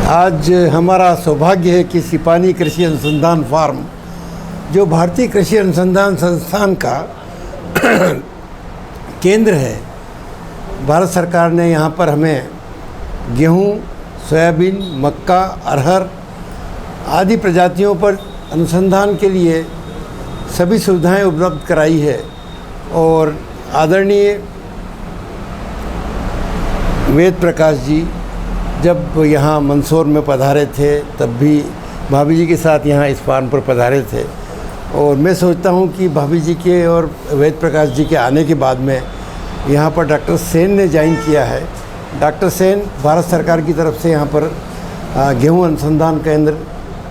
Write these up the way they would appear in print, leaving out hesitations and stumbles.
आज हमारा सौभाग्य है कि सिपानी कृषि अनुसंधान फार्म, जो भारतीय कृषि अनुसंधान संस्थान का केंद्र है, भारत सरकार ने यहाँ पर हमें गेहूँ, सोयाबीन, मक्का, अरहर आदि प्रजातियों पर अनुसंधान के लिए सभी सुविधाएं उपलब्ध कराई है। और आदरणीय वेद प्रकाश जी जब यहाँ मंदसौर में पधारे थे तब भी भाभी जी के साथ यहाँ इस फार्म पर पधारे थे। और मैं सोचता हूँ कि भाभी जी के और वेद प्रकाश जी के आने के बाद में यहाँ पर डॉक्टर सेन ने ज्वाइन किया है। डॉक्टर सेन भारत सरकार की तरफ से यहाँ पर गेहूँ अनुसंधान केंद्र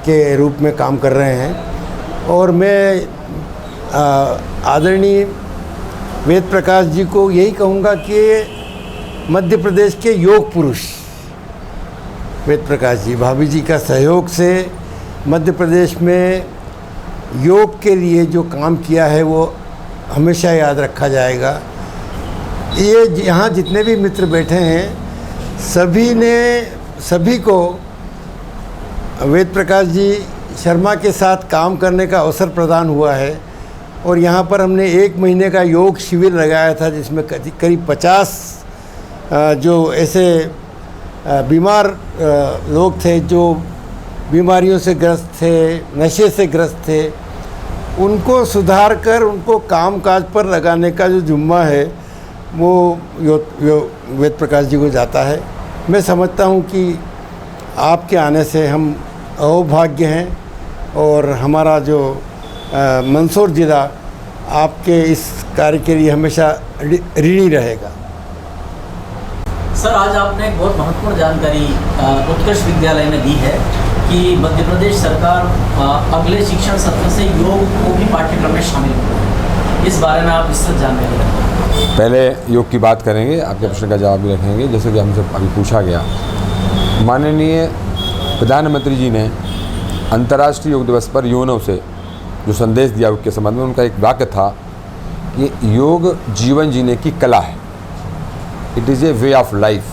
के रूप में काम कर रहे हैं। और मैं आदरणीय वेद प्रकाश जी को यही कहूँगा कि मध्य प्रदेश के योग पुरुष वेद प्रकाश जी, भाभी जी का सहयोग से मध्य प्रदेश में योग के लिए जो काम किया है वो हमेशा याद रखा जाएगा। ये यहाँ जितने भी मित्र बैठे हैं सभी को वेद प्रकाश जी शर्मा के साथ काम करने का अवसर प्रदान हुआ है। और यहाँ पर हमने 1 महीने का योग शिविर लगाया था, जिसमें करीब 50 जो ऐसे बीमार लोग थे, जो बीमारियों से ग्रस्त थे, नशे से ग्रस्त थे, उनको सुधार कर उनको कामकाज पर लगाने का जो जुम्मा है वो वेद प्रकाश जी को जाता है। मैं समझता हूँ कि आपके आने से हम अहोभाग्य हैं और हमारा जो मंदसौर ज़िला आपके इस कार्य के लिए हमेशा ऋणी रहेगा। सर, आज आपने एक बहुत महत्वपूर्ण जानकारी उत्कृष्ट विद्यालय में दी है कि मध्य प्रदेश सरकार अगले शिक्षण सत्र से योग को भी पाठ्यक्रम में शामिल करेगी। इस बारे में आप विस्तृत जानकारी दें। पहले योग की बात करेंगे, आपके प्रश्न का जवाब भी रखेंगे। जैसे कि हमसे अभी पूछा गया, माननीय प्रधानमंत्री जी ने अंतर्राष्ट्रीय योग दिवस पर युवाओं से जो संदेश दिया उसके संबंध में उनका एक वाक्य था कि योग जीवन जीने की कला है, it is a way of life.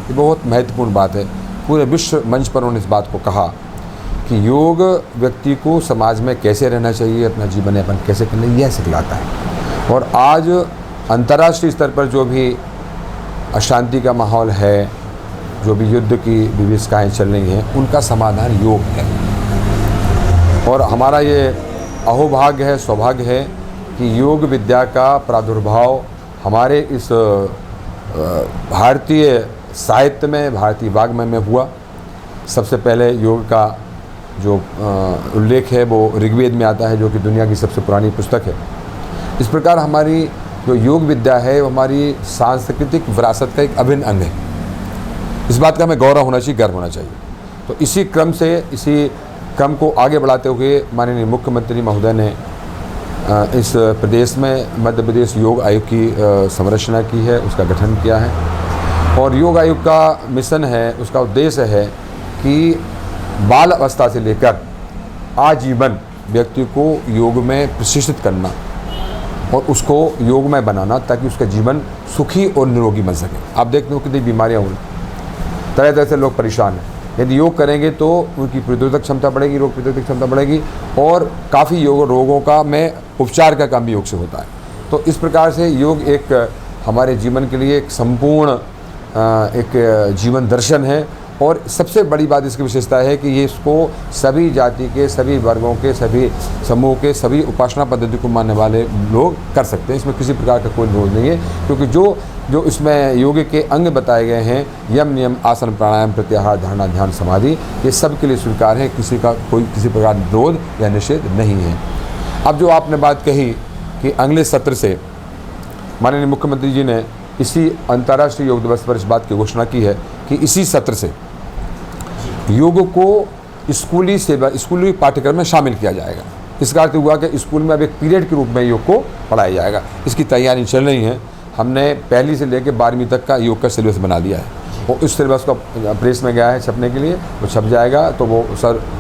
ये बहुत महत्वपूर्ण बात है। पूरे विश्व मंच पर उन्होंने इस बात को कहा कि योग व्यक्ति को समाज में कैसे रहना चाहिए, अपना जीवन यापन कैसे करना, यह सिखलाता है। और आज अंतर्राष्ट्रीय स्तर पर जो भी अशांति का माहौल है, जो भी युद्ध की विभिषिकाएँ चल रही हैं, उनका समाधान योग है। और हमारा ये अहोभाग्य है, सौभाग्य है कि योग विद्या का प्रादुर्भाव हमारे इस भारतीय साहित्य में, भारतीय वाङ्मय में हुआ। सबसे पहले योग का जो उल्लेख है वो ऋग्वेद में आता है, जो कि दुनिया की सबसे पुरानी पुस्तक है। इस प्रकार हमारी जो योग विद्या है वो हमारी सांस्कृतिक विरासत का एक अभिन्न अंग है। इस बात का हमें गौरव होना चाहिए, गर्व होना चाहिए। तो इसी क्रम को आगे बढ़ाते हुए माननीय मुख्यमंत्री महोदय ने इस प्रदेश में मध्य प्रदेश योग आयोग की संरचना की है, उसका गठन किया है। और योग आयोग का मिशन है, उसका उद्देश्य है कि बाल अवस्था से लेकर आजीवन व्यक्ति को योग में प्रशिक्षित करना और उसको योगमय बनाना, ताकि उसका जीवन सुखी और निरोगी बन सके। आप देखते हो कितनी बीमारियाँ हो रही, तरह तरह से लोग परेशान हैं। यदि योग करेंगे तो उनकी प्रतिरोधक क्षमता बढ़ेगी, रोग प्रतिरोधक क्षमता बढ़ेगी, और काफ़ी रोगों का उपचार का काम भी योग से होता है। तो इस प्रकार से योग एक हमारे जीवन के लिए एक संपूर्ण एक जीवन दर्शन है। और सबसे बड़ी बात इसकी विशेषता है कि ये इसको सभी जाति के, सभी वर्गों के, सभी समूह के, सभी उपासना पद्धति को मानने वाले लोग कर सकते हैं। इसमें किसी प्रकार का कोई विरोध नहीं है, क्योंकि जो इसमें योग के अंग बताए गए हैं, यम, नियम, आसन, प्राणायाम, प्रत्याहार, धारणा, ध्यान, समाधि, ये सब के लिए स्वीकार है। किसी प्रकार विरोध या निषेध नहीं है। अब जो आपने बात कही कि अगले सत्र से माननीय मुख्यमंत्री जी ने इसी अंतर्राष्ट्रीय योग दिवस पर इस बात की घोषणा की है कि इसी सत्र से योग को स्कूली पाठ्यक्रम में शामिल किया जाएगा। इसका अर्थ हुआ कि स्कूल में अब एक पीरियड के रूप में योग को पढ़ाया जाएगा। इसकी तैयारी चल रही है। हमने पहली से लेकर 12वीं तक का योग का सिलेबस बना दिया है। वो इस सिलेबस का प्रेस में गया है छपने के लिए, वो छप जाएगा तो वो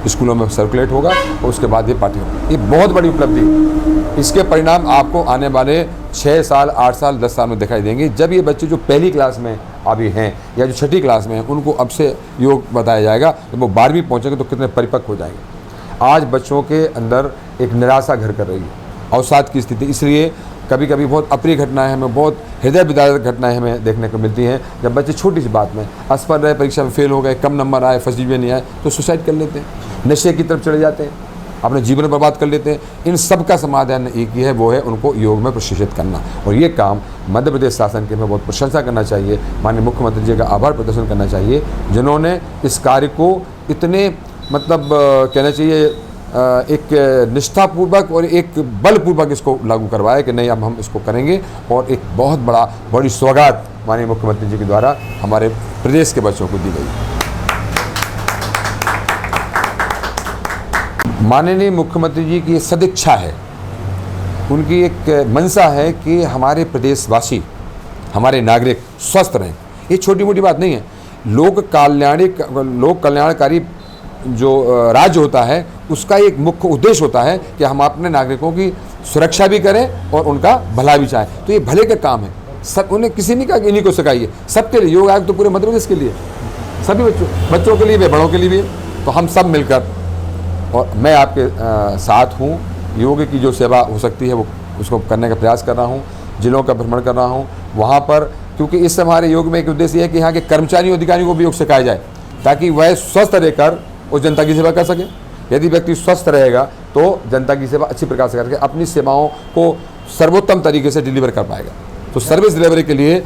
स्कूलों में सर्कुलेट होगा और उसके बाद ये पाठ्यक्रम, ये बहुत बड़ी उपलब्धि है। इसके परिणाम आपको आने वाले 6 साल, 8 साल, 10 साल में दिखाई देंगे, जब ये बच्चे जो पहली क्लास में अभी हैं या जो छठी क्लास में हैं उनको अब से योग बताया जाएगा। जब वो 12वीं पहुँचेंगे तो कितने परिपक्व हो जाएंगे। आज बच्चों के अंदर एक निराशा घर कर रही है, अवसाद की स्थिति। इसलिए कभी कभी बहुत अप्रिय घटनाएं हमें, बहुत हृदय विदारक घटनाएं हमें देखने को मिलती हैं। जब बच्चे छोटी सी बात में असफल रहे, परीक्षा में फेल हो गए, कम नंबर आए, फर्स्ट डिवीजन नहीं आए, तो सुसाइड कर लेते हैं, नशे की तरफ चले जाते हैं, अपने जीवन बर्बाद कर लेते हैं। इन सब का समाधान एक ही है, वो है उनको योग में प्रशिक्षित करना। और ये काम मध्य प्रदेश शासन की हमें बहुत प्रशंसा करना चाहिए, माननीय मुख्यमंत्री जी का आभार प्रदर्शन करना चाहिए, जिन्होंने इस कार्य को इतने मतलब कहना चाहिए एक निष्ठापूर्वक और एक बलपूर्वक इसको लागू करवाया कि नहीं अब हम इसको करेंगे। और एक बहुत बड़ी सौगात माननीय मुख्यमंत्री जी के द्वारा हमारे प्रदेश के बच्चों को दी गई। माननीय मुख्यमंत्री जी की सदिच्छा है, उनकी एक मंशा है कि हमारे प्रदेशवासी, हमारे नागरिक स्वस्थ रहें। ये छोटी मोटी बात नहीं है। लोक कल्याणकारी जो राज्य होता है उसका एक मुख्य उद्देश्य होता है कि हम अपने नागरिकों की सुरक्षा भी करें और उनका भला भी चाहें। तो ये भले का काम है। सब उन्हें किसी ने कहा कि इन्हीं को सिखाइए, सबके लिए योग आयोग तो पूरे मध्य प्रदेश के लिए, सभी बच्चों के लिए भी, बड़ों के लिए भी। तो हम सब मिलकर, और मैं आपके साथ हूँ, योग की जो सेवा हो सकती है वो उसको करने का प्रयास कर रहा हूँ। जिलों का भ्रमण कर रहा हूँ वहाँ पर, क्योंकि इस हमारे योग में एक उद्देश्य है कि यहाँ के कर्मचारियों अधिकारियों को भी योग सिखाया जाए ताकि वह स्वस्थ रहकर उस जनता की सेवा कर सके। यदि व्यक्ति स्वस्थ रहेगा तो जनता की सेवा अच्छी प्रकार से करके अपनी सेवाओं को सर्वोत्तम तरीके से डिलीवर कर पाएगा। तो सर्विस डिलीवरी के लिए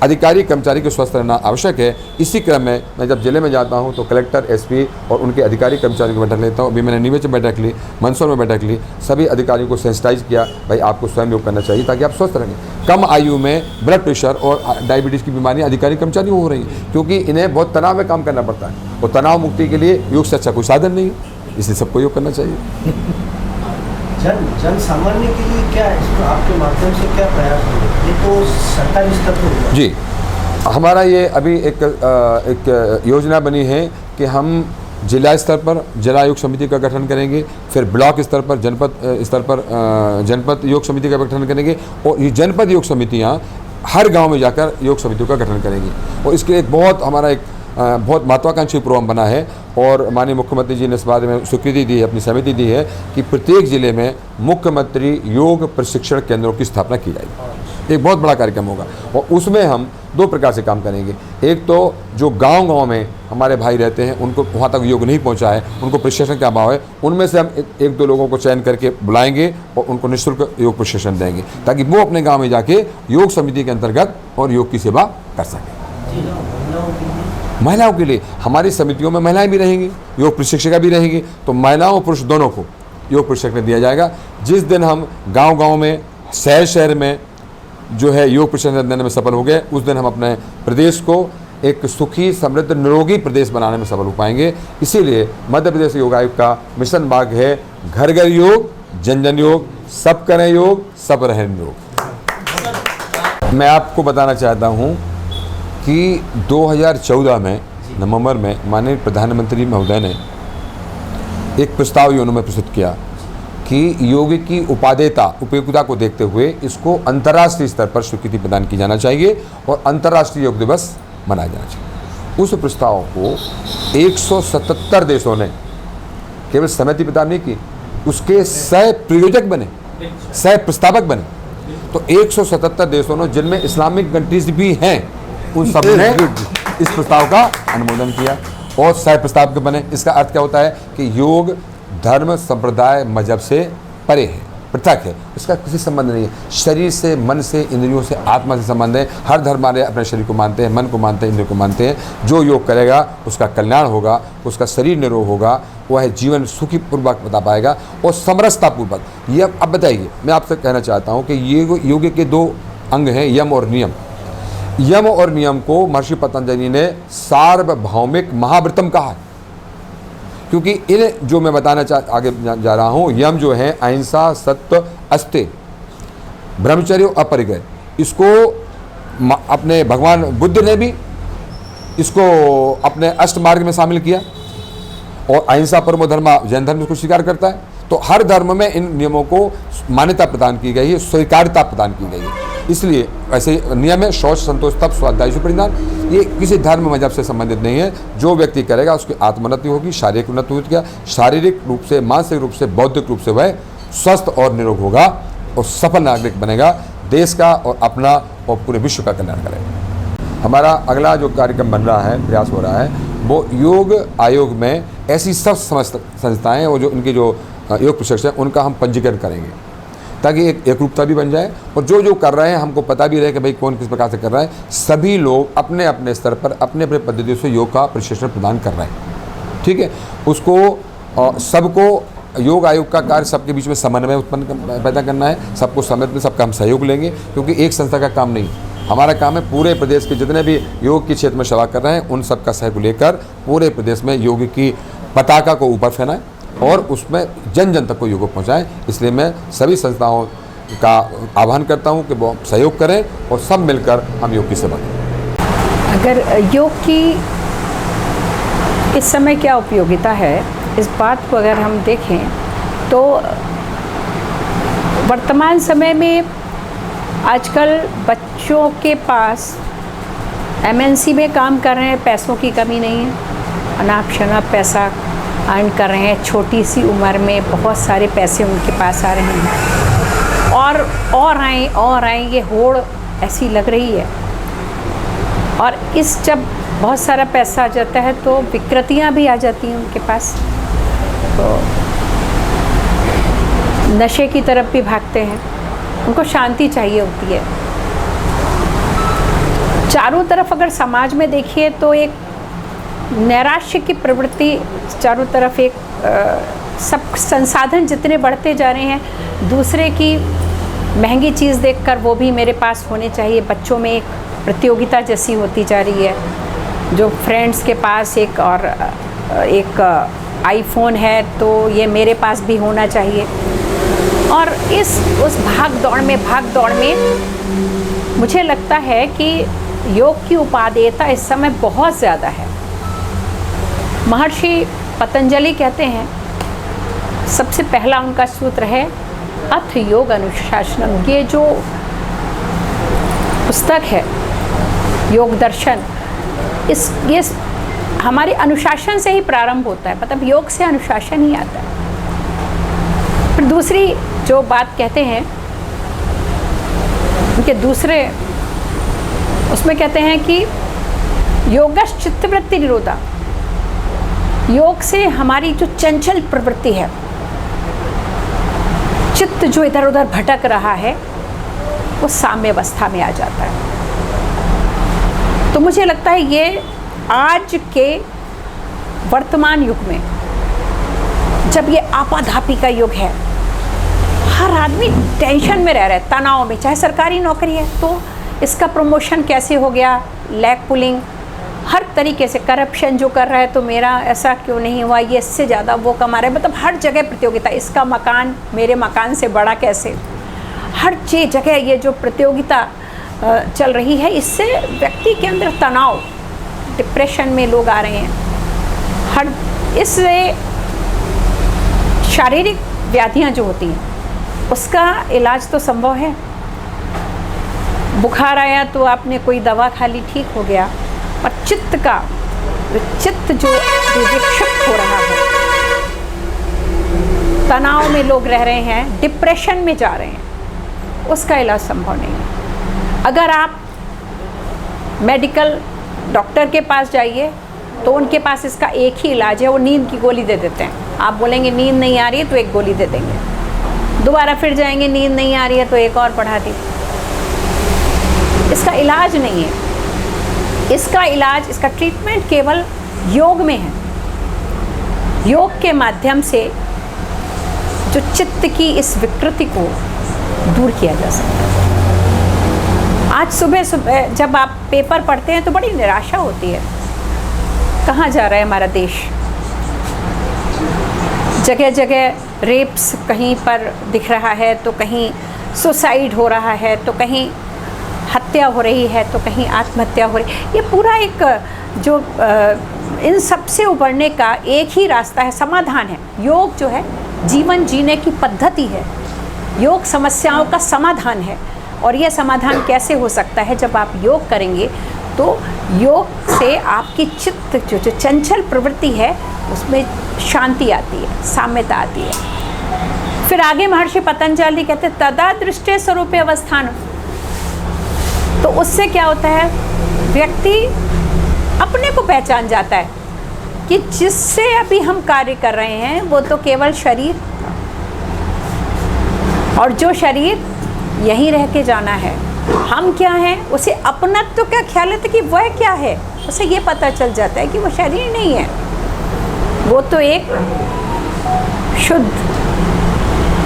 अधिकारी कर्मचारी को स्वस्थ रहना आवश्यक है। इसी क्रम में मैं जब जिले में जाता हूं तो कलेक्टर, एसपी और उनके अधिकारी कर्मचारियों की बैठक लेता हूं। अभी मैंने नीमच में बैठक ली, मंदसौर में बैठक ली, सभी अधिकारियों को सेंसिटाइज किया, भाई आपको स्वयं योग करना चाहिए ताकि आप स्वस्थ रहें। कम आयु में ब्लड प्रेशर और डायबिटीज़ की बीमारियाँ अधिकारी कर्मचारियों को हो रही हैं क्योंकि इन्हें बहुत तनाव में काम करना पड़ता है और तनाव मुक्ति के लिए योग से अच्छा कोई साधन नहीं है, इसलिए सबको योग करना चाहिए। जन सामान्य के लिए क्या इसमें आपके माध्यम से क्या प्रयास होंगे? ये तो सरकारी स्तर पर होगा जी। हमारा ये अभी एक योजना बनी है कि हम जिला स्तर पर जिला योग समिति का गठन करेंगे, फिर ब्लॉक स्तर पर, जनपद स्तर पर जनपद योग समिति का गठन करेंगे और ये जनपद योग समितियाँ हर गांव में जाकर योग समितियों का गठन करेंगी। और इसके एक बहुत महत्वाकांक्षी प्रोग्राम बना है और माननीय मुख्यमंत्री जी ने इस बारे में स्वीकृति दी है, अपनी सहमति दी है कि प्रत्येक जिले में मुख्यमंत्री योग प्रशिक्षण केंद्रों की स्थापना की जाएगी। एक बहुत बड़ा कार्यक्रम होगा और उसमें हम दो प्रकार से काम करेंगे। एक तो जो गांव-गांव में हमारे भाई रहते हैं उनको वहाँ तक योग नहीं पहुँचा है, उनको प्रशिक्षण का अभाव है, उनमें से हम एक दो लोगों को चयन करके बुलाएंगे और उनको निःशुल्क योग प्रशिक्षण देंगे ताकि वो अपने गाँव में जाके योग समिति के अंतर्गत और योग की सेवा कर सकें। महिलाओं के लिए हमारी समितियों में महिलाएं भी रहेंगी, योग प्रशिक्षिका भी रहेंगी, तो महिलाओं और पुरुष दोनों को योग प्रशिक्षण दिया जाएगा। जिस दिन हम गांव-गांव में, शहर में जो है योग प्रशिक्षण देने में सफल हो गए, उस दिन हम अपने प्रदेश को एक सुखी, समृद्ध, निरोगी प्रदेश बनाने में सफल हो पाएंगे। इसीलिए मध्य प्रदेश योग आयोग का मिशन भाग है घर घर योग, जन जन योग, सब करें योग, सब रहें योग। मैं आपको बताना चाहता हूँ कि 2014 में नवंबर में माननीय प्रधानमंत्री महोदय ने एक प्रस्ताव उन्होंने प्रस्तुत किया कि योग की उपयोगिता को देखते हुए इसको अंतर्राष्ट्रीय स्तर पर स्वीकृति प्रदान की जाना चाहिए और अंतर्राष्ट्रीय योग दिवस मनाया जाना चाहिए। उस प्रस्ताव को 177 देशों ने केवल सहमति प्रदान नहीं की, उसके सह प्रयोजक बने, सह प्रस्तावक बने। तो 177 देशों ने, जिनमें इस्लामिक कंट्रीज भी हैं, उन सब ने इस प्रस्ताव का अनुमोदन किया और सह प्रस्तावक बने। इसका अर्थ क्या होता है कि योग धर्म, संप्रदाय, मजहब से परे है, पृथक है, इसका किसी संबंध नहीं है। शरीर से, मन से, इंद्रियों से, आत्मा से संबंध है। हर धर्म वाले अपने शरीर को मानते हैं, मन को मानते हैं, इंद्रियों को मानते हैं। जो योग करेगा उसका कल्याण होगा, उसका शरीर निरोग होगा, वह जीवन सुखीपूर्वक बता पाएगा और समरसतापूर्वक। ये अब बताइए, मैं आपसे कहना चाहता हूँ कि ये योग के दो अंग हैं, यम और नियम। यम और नियम को महर्षि पतंजलि ने सार्वभौमिक महाव्रतम कहा है, क्योंकि इन जो मैं बताना आगे जा रहा हूँ, यम जो है अहिंसा, सत्य, अस्तेय, ब्रह्मचर्य, अपरिग्रह, इसको अपने भगवान बुद्ध ने भी इसको अपने अष्ट मार्ग में शामिल किया और अहिंसा परमो धर्म जैन धर्म इसको स्वीकार करता है। तो हर धर्म में इन नियमों को मान्यता प्रदान की गई है, स्वीकार्यता प्रदान की गई है। इसलिए ऐसे नियम है, शौच संतोष तप स्वाध्याय परिधान। ये किसी धर्म मजहब से संबंधित नहीं है। जो व्यक्ति करेगा उसकी आत्मोन्नति होगी, शारीरिक उन्नति होगी, शारीरिक रूप से, मानसिक रूप से, बौद्धिक रूप से वह स्वस्थ और निरोग होगा और सफल नागरिक बनेगा, देश का और अपना और पूरे विश्व का कल्याण करेगा। हमारा अगला जो कार्यक्रम बन रहा है, प्रयास हो रहा है, वो योग आयोग में ऐसी सब संस्थाएं और जो इनके जो योग प्रशिक्षक हैं उनका हम पंजीकरण करेंगे, ताकि एक एकरूपता भी बन जाए और जो जो कर रहे हैं हमको पता भी रहे कि भाई कौन किस प्रकार से कर रहा है। सभी लोग अपने अपने स्तर पर अपने अपने पद्धतियों से योग का प्रशिक्षण प्रदान कर रहे हैं, ठीक है। उसको सबको योग आयोग का कार्य सबके बीच में समन्वय उत्पन्न पैदा करना है, सबको समझ में सबका हम सहयोग लेंगे, क्योंकि एक संस्था का काम नहीं, हमारा काम है पूरे प्रदेश के जितने भी योग के क्षेत्र में सेवा कर रहे हैं उन सबका सहयोग लेकर पूरे प्रदेश में योग की पताका को ऊपर फैलाएं और उसमें जन जन तक को योग पहुँचाएँ। इसलिए मैं सभी संस्थाओं का आह्वान करता हूँ कि वो सहयोग करें और सब मिलकर हम योग की सेवा करें। अगर योग की इस समय क्या उपयोगिता है, इस बात को अगर हम देखें तो वर्तमान समय में आजकल बच्चों के पास MNC में काम कर रहे हैं, पैसों की कमी नहीं है, अनाप शनाप पैसा अर्न कर रहे हैं, छोटी सी उम्र में बहुत सारे पैसे उनके पास आ रहे हैं और आए ये होड़ ऐसी लग रही है। और इस जब बहुत सारा पैसा आ जाता है तो विकृतियाँ भी आ जाती हैं उनके पास, तो नशे की तरफ भी भागते हैं, उनको शांति चाहिए होती है। चारों तरफ अगर समाज में देखिए तो एक नैराश्य की प्रवृत्ति चारों तरफ, एक सब संसाधन जितने बढ़ते जा रहे हैं, दूसरे की महंगी चीज़ देखकर वो भी मेरे पास होने चाहिए, बच्चों में एक प्रतियोगिता जैसी होती जा रही है। जो फ्रेंड्स के पास एक आईफोन है तो ये मेरे पास भी होना चाहिए। और उस भाग दौड़ में मुझे लगता है कि योग की उपादेयता इस समय बहुत ज़्यादा है। महर्षि पतंजलि कहते हैं, सबसे पहला उनका सूत्र है अथ योग अनुशासनम। ये जो पुस्तक है योग दर्शन, ये हमारे अनुशासन से ही प्रारंभ होता है, मतलब योग से अनुशासन ही आता है। फिर दूसरी जो बात कहते हैं उनके दूसरे उसमें कहते हैं कि योगश चित्तवृत्ति निरोधा, योग से हमारी जो चंचल प्रवृत्ति है, चित्त जो इधर उधर भटक रहा है, वो साम्य अवस्था में आ जाता है। तो मुझे लगता है ये आज के वर्तमान युग में, जब ये आपाधापी का युग है, हर आदमी टेंशन में रह रहा है, तनाव में, चाहे सरकारी नौकरी है तो इसका प्रमोशन कैसे हो गया, लैग पुलिंग, हर तरीके से करप्शन जो कर रहा है, तो मेरा ऐसा क्यों नहीं हुआ, ये इससे ज़्यादा वो कमा रहा है, मतलब हर जगह प्रतियोगिता, इसका मकान मेरे मकान से बड़ा कैसे, हर जगह ये जो प्रतियोगिता चल रही है, इससे व्यक्ति के अंदर तनाव, डिप्रेशन में लोग आ रहे हैं। इससे शारीरिक व्याधियाँ जो होती हैं उसका इलाज तो संभव है, बुखार आया तो आपने कोई दवा खा ली, ठीक हो गया। और चित्त जो विक्षिप्त हो रहा है, तनाव में लोग रह रहे हैं, डिप्रेशन में जा रहे हैं, उसका इलाज संभव नहीं है। अगर आप मेडिकल डॉक्टर के पास जाइए तो उनके पास इसका एक ही इलाज है, वो नींद की गोली दे देते हैं। आप बोलेंगे नींद नहीं आ रही है तो एक गोली दे देंगे, दोबारा फिर जाएंगे नींद नहीं आ रही है तो एक और बढ़ा दी। इसका इलाज नहीं है, इसका इलाज, इसका ट्रीटमेंट केवल योग में है। योग के माध्यम से जो चित्त की इस विकृति को दूर किया जा सकता है। आज सुबह जब आप पेपर पढ़ते हैं तो बड़ी निराशा होती है, कहाँ जा रहा है हमारा देश। जगह जगह रेप्स कहीं पर दिख रहा है, तो कहीं सुसाइड हो रहा है, तो कहीं हत्या हो रही है, तो कहीं आत्महत्या हो रही है। ये पूरा एक जो इन सब से उबरने का एक ही रास्ता है, समाधान है। योग जो है जीवन जीने की पद्धति है, योग समस्याओं का समाधान है। और यह समाधान कैसे हो सकता है? जब आप योग करेंगे तो योग से आपकी चित्त जो चंचल प्रवृत्ति है उसमें शांति आती है, साम्यता आती है। फिर आगे महर्षि पतंजलि कहते हैं तदा दृष्टे स्वरूपे अवस्थान। तो उससे क्या होता है, व्यक्ति अपने को पहचान जाता है कि जिससे अभी हम कार्य कर रहे हैं वो तो केवल शरीर, और जो शरीर यहीं रह के जाना है। हम क्या हैं, उसे अपनत्व का ख्याल है कि वह क्या है, उसे ये पता चल जाता है कि वो शरीर नहीं है, वो तो एक शुद्ध,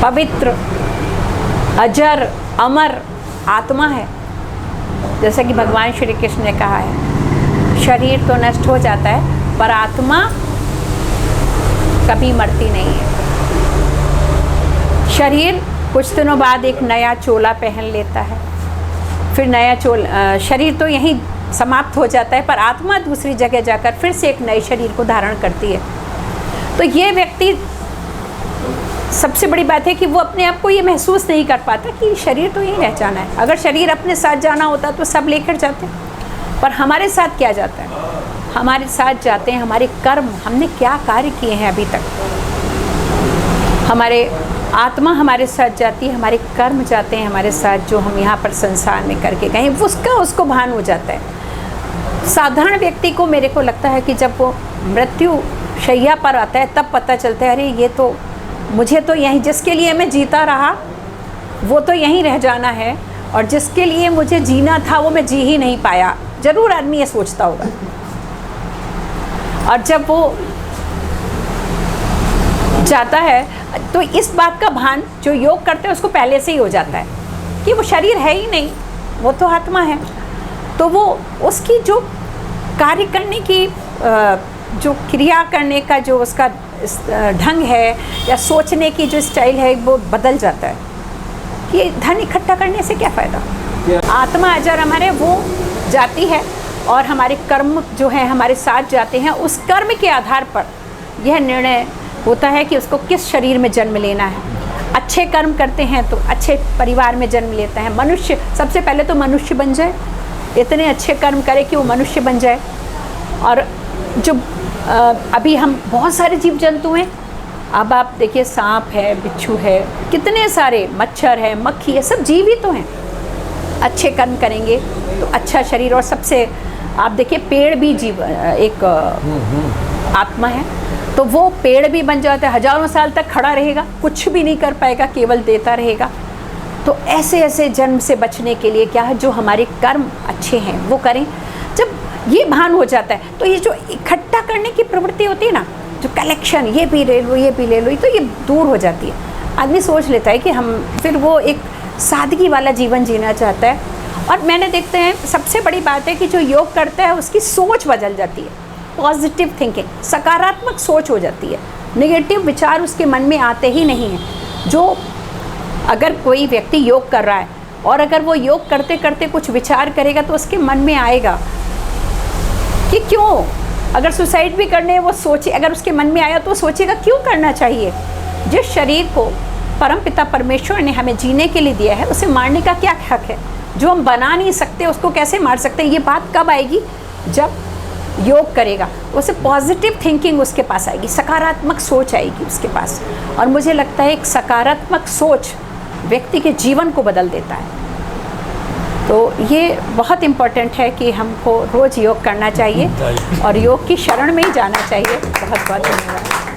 पवित्र, अजर, अमर आत्मा है। जैसा कि भगवान श्री कृष्ण ने कहा है, शरीर तो नष्ट हो जाता है पर आत्मा कभी मरती नहीं है। शरीर कुछ दिनों बाद एक नया चोला पहन लेता है, फिर नया शरीर तो यहीं समाप्त हो जाता है पर आत्मा दूसरी जगह जाकर फिर से एक नए शरीर को धारण करती है। तो ये व्यक्ति, सबसे बड़ी बात है कि वो अपने आप को ये महसूस नहीं कर पाता कि शरीर तो यहीं रह जाना है। अगर शरीर अपने साथ जाना होता तो सब लेकर जाते, पर हमारे साथ क्या जाता है? हमारे साथ जाते हैं हमारे कर्म, हमने क्या कार्य किए हैं अभी तक। हमारे आत्मा हमारे साथ जाती है, हमारे कर्म जाते हैं हमारे साथ, जो हम यहाँ पर संसार में करके गए उसको भान हो जाता है। साधारण व्यक्ति को, मेरे को लगता है कि जब वो मृत्यु शैया पर आता है तब पता चलता है, अरे ये तो मुझे तो यहीं, जिसके लिए मैं जीता रहा वो तो यहीं रह जाना है, और जिसके लिए मुझे जीना था वो मैं जी ही नहीं पाया। ज़रूर आदमी ये सोचता होगा। और जब वो जाता है तो इस बात का भान जो योग करते हैं उसको पहले से ही हो जाता है कि वो शरीर है ही नहीं, वो तो आत्मा है। तो वो उसकी जो कार्य करने की, जो क्रिया करने का जो उसका ढंग है या सोचने की जो स्टाइल है वो बदल जाता है कि धन इकट्ठा करने से क्या फ़ायदा। आत्मा अजर हमारे वो जाती है और हमारे कर्म जो है हमारे साथ जाते हैं। उस कर्म के आधार पर यह निर्णय होता है कि उसको किस शरीर में जन्म लेना है। अच्छे कर्म करते हैं तो अच्छे परिवार में जन्म लेता है। मनुष्य, सबसे पहले तो मनुष्य बन जाए, इतने अच्छे कर्म करे कि वो मनुष्य बन जाए। और जो अभी हम बहुत सारे जीव जंतु हैं, अब आप देखिए सांप है, बिच्छू है, कितने सारे मच्छर है, मक्खी है, सब जीव ही तो हैं। अच्छे कर्म करेंगे तो अच्छा शरीर। और सबसे आप देखिए पेड़ भी जीव एक आत्मा है, तो वो पेड़ भी बन जाता है, हजारों साल तक खड़ा रहेगा, कुछ भी नहीं कर पाएगा, केवल देता रहेगा। तो ऐसे ऐसे जन्म से बचने के लिए क्या है, जो हमारे कर्म अच्छे हैं वो करें। जब ये भान हो जाता है तो ये जो इकट्ठा करने की प्रवृत्ति होती है ना, जो कलेक्शन, ये भी ले लो, ये भी ले लो, तो ये दूर हो जाती है। आदमी सोच लेता है कि हम, फिर वो एक सादगी वाला जीवन जीना चाहता है। और मैंने देखते हैं सबसे बड़ी बात है कि जो योग करता है उसकी सोच बदल जाती है, पॉजिटिव थिंकिंग, सकारात्मक सोच हो जाती है। नेगेटिव विचार उसके मन में आते ही नहीं हैं। जो अगर कोई व्यक्ति योग कर रहा है और अगर वो योग करते करते कुछ विचार करेगा तो उसके मन में आएगा कि क्यों, अगर सुसाइड भी करने है वो सोचे, अगर उसके मन में आया तो सोचेगा क्यों करना चाहिए। जिस शरीर को परमपिता परमेश्वर ने हमें जीने के लिए दिया है उसे मारने का क्या हक है। जो हम बना नहीं सकते उसको कैसे मार सकते हैं। ये बात कब आएगी, जब योग करेगा, उसे पॉजिटिव थिंकिंग उसके पास आएगी, सकारात्मक सोच आएगी उसके पास। और मुझे लगता है एक सकारात्मक सोच व्यक्ति के जीवन को बदल देता है। तो ये बहुत इम्पोर्टेंट है कि हमको रोज़ योग करना चाहिए और योग की शरण में ही जाना चाहिए। बहुत बहुत धन्यवाद।